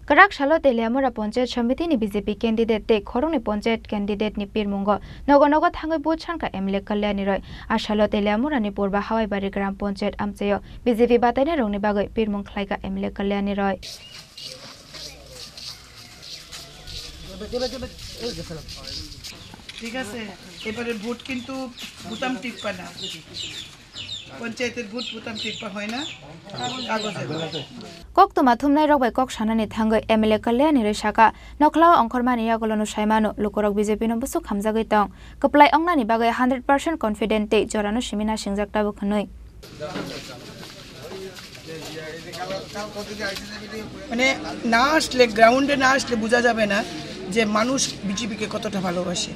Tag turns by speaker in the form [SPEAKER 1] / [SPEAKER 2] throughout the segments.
[SPEAKER 1] Karak Shalo Teleamura Ponjet Shamiti ni BJP candidate te Khorongni Ponjet candidate ni Pirmungo Nogonogo Thangoi Buchanka Emle Kalyani Roy আর Shalo Teleamura ni Purba Hawai Bari Gram Ponjet Amcheyo BJP Batane Rongni Bagoi Pirmung Khlaika Emle Kalyani Roy
[SPEAKER 2] ঠিক আছে এবারে vote কিন্তু বুতাম টিপা না পঞ্চায়েতের vote বুতাম টিপা হয় না কাগজে
[SPEAKER 1] Kok tuma thumnai rok bai kok sanani thangoi MLA Kalyani Roy Shaka Noklao Ongkhormani Yagolonu Saimano Lukorok BJP no busu khamjagoi tong Kaplai Ongnani bagai 100% confident te Jorano Shimina Singjak tabu khnoi
[SPEAKER 2] মানে না আসলে গ্রাউন্ডে না আসলে বোঝা যাবে না যে মানুষ বিজেপিকে কতটা ভালোবাসে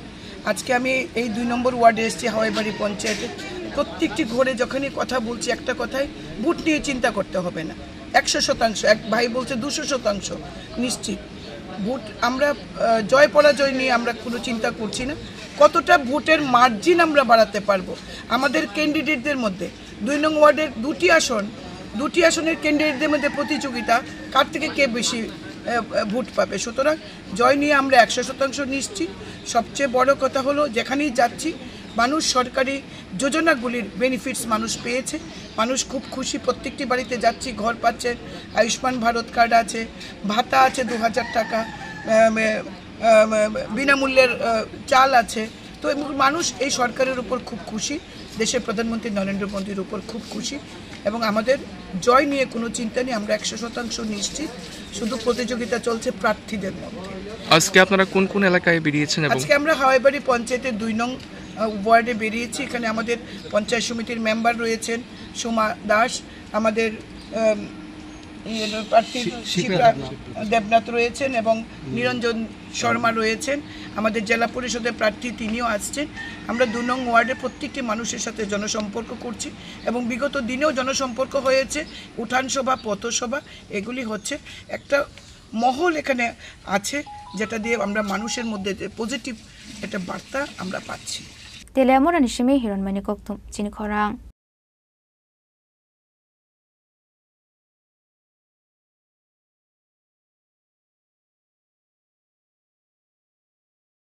[SPEAKER 2] আজকে আমি এই 2 নম্বর ওয়ার্ডে এসেছি হাওয়াইবাড়ি পঞ্চায়েতে প্রত্যেকটি ঘরে যখনই কথা বলছি একটা কথাই ভোট নিয়ে চিন্তা করতে হবে না 100% এক ভাই বলছে 200% নিশ্চিত ভোট আমরা জয় পরাজয় নিয়ে আমরা কোনো চিন্তা করছি না কতটা ভোটের মার্জিন আমরা বাড়াতে পারবো আমাদের ক্যান্ডিডেটদের মধ্যে 2 নং ওয়ার্ডের দুটি আসনের ক্যান্ডিডেটদের মধ্যে প্রতিযোগিতা কার থেকে কে বেশি ভোট পাবে সুতরাং জয় নিয়ে আমরা 100% নিশ্চিত সবচেয়ে বড় কথা হলো যেখানেই যাচ্ছি মানুষ সরকারি যোজনাগুলির বেনিফিটস মানুষ পেয়েছে মানুষ খুব খুশি প্রত্যেকটি বাড়িতে যাচ্ছি ঘর পাচ্ছে আয়ুষ্মান ভারত কার্ড আছে ভাতা আছে 2000 টাকা বিনামূল্যের চাল আছে তো মানুষ এই সরকারের উপর খুব খুশি দেশের প্রধানমন্ত্রী নরেন্দ্র মোদীর উপর খুব খুশি এবং আমাদের জয় নিয়ে কোনো চিন্তা নেই আমরা 100% নিশ্চিত শুধু প্রতিযোগিতা চলছে প্রার্থীদের মধ্যে
[SPEAKER 3] আজকে আপনারা কোন কোন এলাকায় বেরিয়েছেন এবং
[SPEAKER 2] আজকে আমরা হাওয়াইবাড়ি পঞ্চায়েতের 2 নং ওয়ার্ডে বেরিয়েছি এখানে আমাদের পঞ্চায়েত সমিতির মেম্বার রয়েছেন সোমা দাস আমাদের প্রার্থী দেবনাথ রয়েছেন এবং নিরঞ্জন শর্মা রয়েছেন আমাদের জেলা পরিষদের প্রার্থী তিনিও আসছেন আমরা 2 নং ওয়ার্ডে প্রত্যেকটি মানুষের সাথে জনসম্পর্ক করছি এবং বিগত দিনেও জনসম্পর্ক হয়েছে উঠান সভা পথসভা এগুলি হচ্ছে একটা মহল এখানে আছে যেটা দিয়ে আমরা মানুষের মধ্যে যে পজিটিভ একটা বার্তা আমরা পাচ্ছি
[SPEAKER 1] Teleamura ni Shimi Hironmani Koktum Chini Khorang